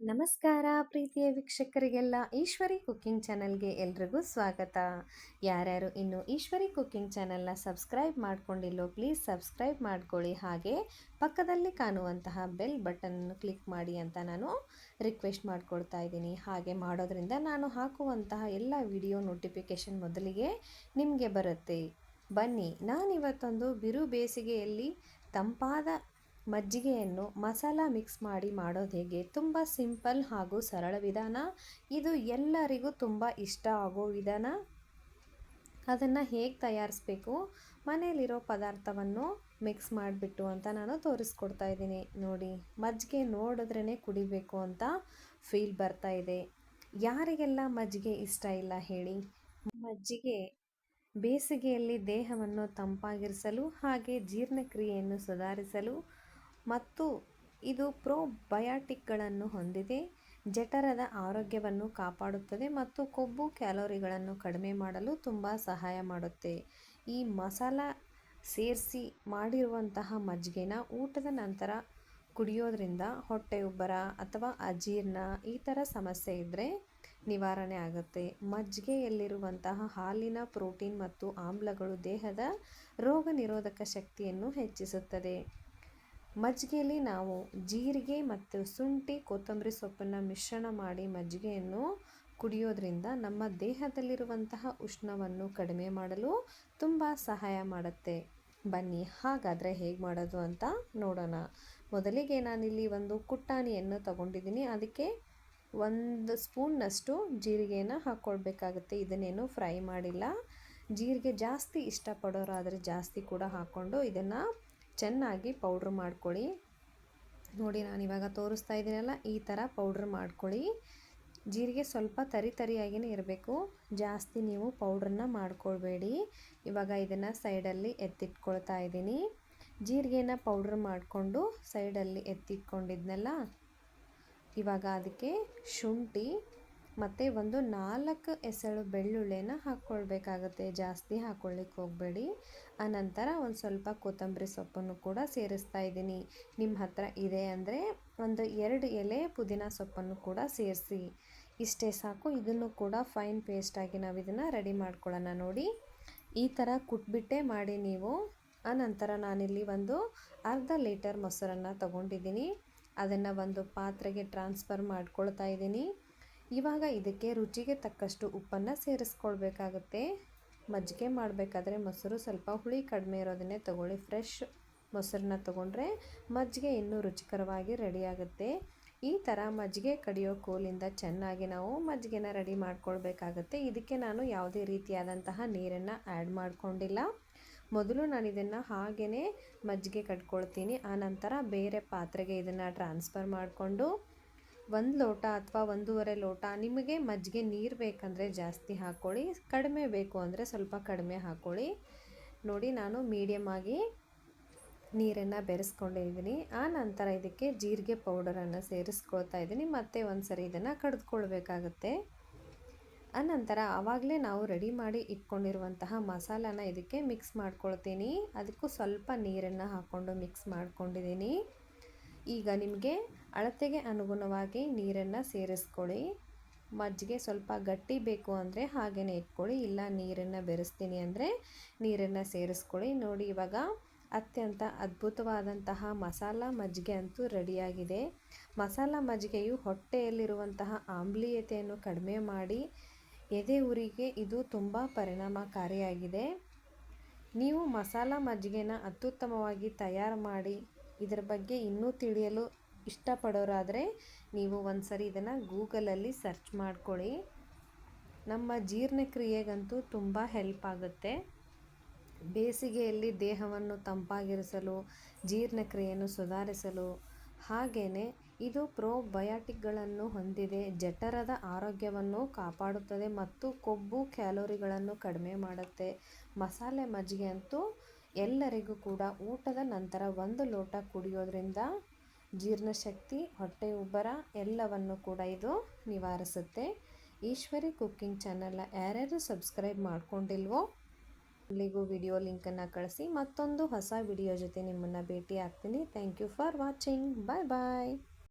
ನಮಸ್ಕಾರ ಪ್ರೀತಿಯ ವೀಕ್ಷಕರಿಗೆಲ್ಲ ಈಶ್ವರಿ ಕುಕ್ಕಿಂಗ್ ಚಾನಲ್ಗೆ ಎಲ್ರಿಗೂ ಸ್ವಾಗತ. ಯಾರ್ಯಾರು ಇನ್ನು ಈಶ್ವರಿ ಕುಕ್ಕಿಂಗ್ ಚಾನಲ್ನ ಸಬ್ಸ್ಕ್ರೈಬ್ ಮಾಡ್ಕೊಂಡಿಲ್ಲೋ ಪ್ಲೀಸ್ ಸಬ್ಸ್ಕ್ರೈಬ್ ಮಾಡ್ಕೊಳ್ಳಿ, ಹಾಗೆ ಪಕ್ಕದಲ್ಲಿ ಕಾಣುವಂತಹ ಬೆಲ್ ಬಟನ್ನು ಕ್ಲಿಕ್ ಮಾಡಿ ಅಂತ ನಾನು ರಿಕ್ವೆಸ್ಟ್ ಮಾಡ್ಕೊಳ್ತಾ ಇದ್ದೀನಿ. ಹಾಗೆ ಮಾಡೋದ್ರಿಂದ ನಾನು ಹಾಕುವಂತಹ ಎಲ್ಲ ವಿಡಿಯೋ ನೋಟಿಫಿಕೇಷನ್ ಮೊದಲಿಗೆ ನಿಮಗೆ ಬರುತ್ತೆ. ಬನ್ನಿ, ನಾನಿವತ್ತೊಂದು ಬಿರು ಬೇಸಿಗೆಯಲ್ಲಿ ತಂಪಾದ ಮಜ್ಜಿಗೆಯನ್ನು ಮಸಾಲ ಮಿಕ್ಸ್ ಮಾಡಿ ಮಾಡೋದು ಹೇಗೆ, ತುಂಬ ಸಿಂಪಲ್ ಹಾಗೂ ಸರಳ ವಿಧಾನ. ಇದು ಎಲ್ಲರಿಗೂ ತುಂಬ ಇಷ್ಟ ಆಗೋ ವಿಧಾನ. ಅದನ್ನು ಹೇಗೆ ತಯಾರಿಸ್ಬೇಕು, ಮನೆಯಲ್ಲಿರೋ ಪದಾರ್ಥವನ್ನು ಮಿಕ್ಸ್ ಮಾಡಿಬಿಟ್ಟು ಅಂತ ನಾನು ತೋರಿಸ್ಕೊಡ್ತಾ ಇದ್ದೀನಿ. ನೋಡಿ, ಮಜ್ಜಿಗೆ ನೋಡಿದ್ರೇ ಕುಡಿಬೇಕು ಅಂತ ಫೀಲ್ ಬರ್ತಾ ಇದೆ. ಯಾರಿಗೆಲ್ಲ ಮಜ್ಜಿಗೆ ಇಷ್ಟ ಇಲ್ಲ ಹೇಳಿ. ಮಜ್ಜಿಗೆ ಬೇಸಿಗೆಯಲ್ಲಿ ದೇಹವನ್ನು ತಂಪಾಗಿರಿಸಲು ಹಾಗೆ ಜೀರ್ಣಕ್ರಿಯೆಯನ್ನು ಸುಧಾರಿಸಲು ಮತ್ತು ಇದು ಪ್ರೋಬಯಾಟಿಕ್ಗಳನ್ನು ಹೊಂದಿದೆ. ಜಠರದ ಆರೋಗ್ಯವನ್ನು ಕಾಪಾಡುತ್ತದೆ ಮತ್ತು ಕೊಬ್ಬು ಕ್ಯಾಲೋರಿಗಳನ್ನು ಕಡಿಮೆ ಮಾಡಲು ತುಂಬ ಸಹಾಯ ಮಾಡುತ್ತೆ. ಈ ಮಸಾಲ ಸೇರಿಸಿ ಮಾಡಿರುವಂತಹ ಮಜ್ಜಿಗೆನ ಊಟದ ನಂತರ ಕುಡಿಯೋದ್ರಿಂದ ಹೊಟ್ಟೆ ಉಬ್ಬರ ಅಥವಾ ಅಜೀರ್ಣ ಈ ಥರ ಸಮಸ್ಯೆ ಇದ್ದರೆ ನಿವಾರಣೆ ಆಗುತ್ತೆ. ಮಜ್ಜಿಗೆಯಲ್ಲಿರುವಂತಹ ಹಾಲಿನ ಪ್ರೋಟೀನ್ ಮತ್ತು ಆಮ್ಲಗಳು ದೇಹದ ರೋಗ ನಿರೋಧಕ ಶಕ್ತಿಯನ್ನು ಹೆಚ್ಚಿಸುತ್ತದೆ. ಮಜ್ಜಿಗೆಯಲ್ಲಿ ನಾವು ಜೀರಿಗೆ ಮತ್ತು ಶುಂಠಿ ಕೊತ್ತಂಬರಿ ಸೊಪ್ಪನ್ನು ಮಿಶ್ರಣ ಮಾಡಿ ಮಜ್ಜಿಗೆಯನ್ನು ಕುಡಿಯೋದ್ರಿಂದ ನಮ್ಮ ದೇಹದಲ್ಲಿರುವಂತಹ ಉಷ್ಣವನ್ನು ಕಡಿಮೆ ಮಾಡಲು ತುಂಬ ಸಹಾಯ ಮಾಡುತ್ತೆ. ಬನ್ನಿ, ಹಾಗಾದರೆ ಹೇಗೆ ಮಾಡೋದು ಅಂತ ನೋಡೋಣ. ಮೊದಲಿಗೆ ನಾನಿಲ್ಲಿ ಒಂದು ಕುಟ್ಟಾಣಿಯನ್ನು ತಗೊಂಡಿದ್ದೀನಿ. ಅದಕ್ಕೆ 1 ಸ್ಪೂನ್ನಷ್ಟು ಜೀರಿಗೆಯನ್ನು ಹಾಕ್ಕೊಳ್ಬೇಕಾಗುತ್ತೆ. ಇದನ್ನೇನು ಫ್ರೈ ಮಾಡಿಲ್ಲ. ಜೀರಿಗೆ ಜಾಸ್ತಿ ಇಷ್ಟಪಡೋರಾದರೆ ಜಾಸ್ತಿ ಕೂಡ ಹಾಕ್ಕೊಂಡು ಇದನ್ನು ಚೆನ್ನಾಗಿ ಪೌಡ್ರ್ ಮಾಡ್ಕೊಳ್ಳಿ. ನೋಡಿ, ನಾನಿವಾಗ ತೋರಿಸ್ತಾ ಇದ್ದೀನಲ್ಲ, ಈ ಥರ ಪೌಡ್ರ್ ಮಾಡ್ಕೊಳ್ಳಿ. ಜೀರಿಗೆ ಸ್ವಲ್ಪ ತರಿಯಾಗಿಯೇ ಇರಬೇಕು, ಜಾಸ್ತಿ ನೀವು ಪೌಡ್ರನ್ನ ಮಾಡ್ಕೊಳ್ಬೇಡಿ. ಇವಾಗ ಇದನ್ನು ಸೈಡಲ್ಲಿ ಎತ್ತಿಟ್ಕೊಳ್ತಾ ಇದ್ದೀನಿ. ಜೀರಿಗೆನ ಪೌಡ್ರ್ ಮಾಡಿಕೊಂಡು ಸೈಡಲ್ಲಿ ಎತ್ತಿಟ್ಕೊಂಡಿದ್ನಲ್ಲ, ಇವಾಗ ಅದಕ್ಕೆ ಶುಂಠಿ ಮತ್ತು 4 ಎಸಳು ಬೆಳ್ಳುಳ್ಳಿನ ಹಾಕ್ಕೊಳ್ಬೇಕಾಗುತ್ತೆ. ಜಾಸ್ತಿ ಹಾಕ್ಕೊಳ್ಳಿಕ್ಕೆ ಹೋಗಬೇಡಿ. ಆನಂತರ ಒಂದು ಸ್ವಲ್ಪ ಕೊತ್ತಂಬರಿ ಸೊಪ್ಪನ್ನು ಕೂಡ ಸೇರಿಸ್ತಾ ಇದ್ದೀನಿ. ನಿಮ್ಮ ಹತ್ರ ಇದೆ ಅಂದರೆ ಒಂದು 2 ಎಲೆ ಪುದೀನ ಸೊಪ್ಪನ್ನು ಕೂಡ ಸೇರಿಸಿ. ಇಷ್ಟೇ ಸಾಕು. ಇದನ್ನು ಕೂಡ ಫೈನ್ ಪೇಸ್ಟಾಗಿ ನಾವು ಇದನ್ನು ರೆಡಿ ಮಾಡ್ಕೊಳ್ಳೋಣ. ನೋಡಿ, ಈ ಥರ ಕುಟ್ಬಿಟ್ಟೆ ಮಾಡಿ ನೀವು. ಆನಂತರ ನಾನಿಲ್ಲಿ ಒಂದು ಅರ್ಧ ಲೀಟರ್ ಮೊಸರನ್ನು ತಗೊಂಡಿದ್ದೀನಿ. ಅದನ್ನು ಒಂದು ಪಾತ್ರೆಗೆ ಟ್ರಾನ್ಸ್ಫರ್ ಮಾಡ್ಕೊಳ್ತಾ ಇದ್ದೀನಿ. ಇವಾಗ ಇದಕ್ಕೆ ರುಚಿಗೆ ತಕ್ಕಷ್ಟು ಉಪ್ಪನ್ನು ಸೇರಿಸ್ಕೊಳ್ಬೇಕಾಗುತ್ತೆ. ಮಜ್ಜಿಗೆ ಮಾಡಬೇಕಾದ್ರೆ ಮೊಸರು ಸ್ವಲ್ಪ ಹುಳಿ ಕಡಿಮೆ ಇರೋದನ್ನೇ ತಗೊಳ್ಳಿ. ಫ್ರೆಶ್ ಮೊಸರನ್ನ ತೊಗೊಂಡ್ರೆ ಮಜ್ಜಿಗೆ ಇನ್ನೂ ರುಚಿಕರವಾಗಿ ರೆಡಿಯಾಗುತ್ತೆ. ಈ ಥರ ಮಜ್ಜಿಗೆ ಕಡಿಯೋ ಕೋಲಿಂದ ಚೆನ್ನಾಗಿ ನಾವು ಮಜ್ಜಿಗೆನ ರೆಡಿ ಮಾಡ್ಕೊಳ್ಬೇಕಾಗತ್ತೆ. ಇದಕ್ಕೆ ನಾನು ಯಾವುದೇ ರೀತಿಯಾದಂತಹ ನೀರನ್ನು ಆ್ಯಡ್ ಮಾಡ್ಕೊಂಡಿಲ್ಲ. ಮೊದಲು ನಾನು ಇದನ್ನು ಹಾಗೇ ಮಜ್ಜಿಗೆ ಕಟ್ಕೊಳ್ತೀನಿ. ಆನಂತರ ಬೇರೆ ಪಾತ್ರೆಗೆ ಇದನ್ನು ಟ್ರಾನ್ಸ್ಫರ್ ಮಾಡಿಕೊಂಡು 1 ಲೋಟ ಅಥವಾ 1.5 ಲೋಟ, ನಿಮಗೆ ಮಜ್ಜಿಗೆ ನೀರು ಬೇಕಂದರೆ ಜಾಸ್ತಿ ಹಾಕ್ಕೊಳ್ಳಿ, ಕಡಿಮೆ ಬೇಕು ಅಂದರೆ ಸ್ವಲ್ಪ ಕಡಿಮೆ ಹಾಕ್ಕೊಳ್ಳಿ. ನೋಡಿ, ನಾನು ಮೀಡಿಯಮ್ ಆಗಿ ನೀರನ್ನು ಬೆರೆಸ್ಕೊಂಡಿದ್ದೀನಿ. ಆ ನಂತರ ಇದಕ್ಕೆ ಜೀರಿಗೆ ಪೌಡರನ್ನು ಸೇರಿಸ್ಕೊಳ್ತಾ ಇದ್ದೀನಿ. ಮತ್ತೆ ಒಂದು ಸರಿ ಇದನ್ನು ಕಡಿದ್ಕೊಳ್ಬೇಕಾಗುತ್ತೆ. ಆನಂತರ ಆವಾಗಲೇ ನಾವು ರೆಡಿ ಮಾಡಿ ಇಟ್ಕೊಂಡಿರುವಂತಹ ಮಸಾಲಾನ ಇದಕ್ಕೆ ಮಿಕ್ಸ್ ಮಾಡ್ಕೊಳ್ತೀನಿ. ಅದಕ್ಕೂ ಸ್ವಲ್ಪ ನೀರನ್ನು ಹಾಕ್ಕೊಂಡು ಮಿಕ್ಸ್ ಮಾಡ್ಕೊಂಡಿದ್ದೀನಿ. ಈಗ ನಿಮಗೆ ಅಳತೆಗೆ ಅನುಗುಣವಾಗಿ ನೀರನ್ನು ಸೇರಿಸ್ಕೊಳ್ಳಿ. ಮಜ್ಜಿಗೆ ಸ್ವಲ್ಪ ಗಟ್ಟಿ ಬೇಕು ಅಂದರೆ ಹಾಗೇ ಇಟ್ಕೊಳ್ಳಿ, ಇಲ್ಲ ನೀರನ್ನು ಬೆರೆಸ್ತೀನಿ ಅಂದರೆ ನೀರನ್ನು ಸೇರಿಸ್ಕೊಳ್ಳಿ. ನೋಡಿ, ಇವಾಗ ಅತ್ಯಂತ ಅದ್ಭುತವಾದಂತಹ ಮಸಾಲ ಮಜ್ಜಿಗೆ ಅಂತೂ ರೆಡಿಯಾಗಿದೆ. ಮಸಾಲ ಮಜ್ಜಿಗೆಯು ಹೊಟ್ಟೆಯಲ್ಲಿರುವಂತಹ ಆಮ್ಲೀಯತೆಯನ್ನು ಕಡಿಮೆ ಮಾಡಿ ಎದೆ ಉರಿಗೆ ಇದು ತುಂಬ ಪರಿಣಾಮಕಾರಿಯಾಗಿದೆ. ನೀವು ಮಸಾಲ ಮಜ್ಜಿಗೆನ ಅತ್ಯುತ್ತಮವಾಗಿ ತಯಾರು ಮಾಡಿ ಇದರ ಬಗ್ಗೆ ಇನ್ನೂ ತಿಳಿಯಲು ಇಷ್ಟಪಡೋರಾದರೆ ನೀವು ಒಂದು ಸರಿ ಇದನ್ನು ಗೂಗಲಲ್ಲಿ ಸರ್ಚ್ ಮಾಡ್ಕೊಳ್ಳಿ. ನಮ್ಮ ಜೀರ್ಣಕ್ರಿಯೆಗಂತೂ ತುಂಬ ಹೆಲ್ಪ್ ಆಗುತ್ತೆ. ಬೇಸಿಗೆಯಲ್ಲಿ ದೇಹವನ್ನು ತಂಪಾಗಿರಿಸಲು, ಜೀರ್ಣಕ್ರಿಯೆಯನ್ನು ಸುಧಾರಿಸಲು, ಹಾಗೆಯೇ ಇದು ಪ್ರೋಬಯಾಟಿಕ್ಗಳನ್ನು ಹೊಂದಿದೆ. ಜಠರದ ಆರೋಗ್ಯವನ್ನು ಕಾಪಾಡುತ್ತದೆ ಮತ್ತು ಕೊಬ್ಬು ಕ್ಯಾಲೋರಿಗಳನ್ನು ಕಡಿಮೆ ಮಾಡುತ್ತೆ. ಮಸಾಲೆ ಮಜ್ಜಿಗೆ ಅಂತೂ ಎಲ್ಲರಿಗೂ ಕೂಡ ಊಟದ ನಂತರ 1 ಲೋಟ ಕುಡಿಯೋದ್ರಿಂದ ಜೀರ್ಣಶಕ್ತಿ, ಹೊಟ್ಟೆ ಉಬ್ಬರ ಎಲ್ಲವನ್ನು ಕೂಡ ಇದು ನಿವಾರಿಸುತ್ತೆ. ಈಶ್ವರಿ ಕುಕ್ಕಿಂಗ್ ಚಾನಲ್ನ ಯಾರ್ಯಾರು ಸಬ್ಸ್ಕ್ರೈಬ್ ಮಾಡ್ಕೊಂಡಿಲ್ವೋ ಅಲ್ಲಿಗೂ ವಿಡಿಯೋ ಲಿಂಕನ್ನು ಕಳಿಸಿ. ಮತ್ತೊಂದು ಹೊಸ ವಿಡಿಯೋ ಜೊತೆ ನಿಮ್ಮನ್ನು ಭೇಟಿ ಆಗ್ತೀನಿ. Thank you for watching. Bye bye.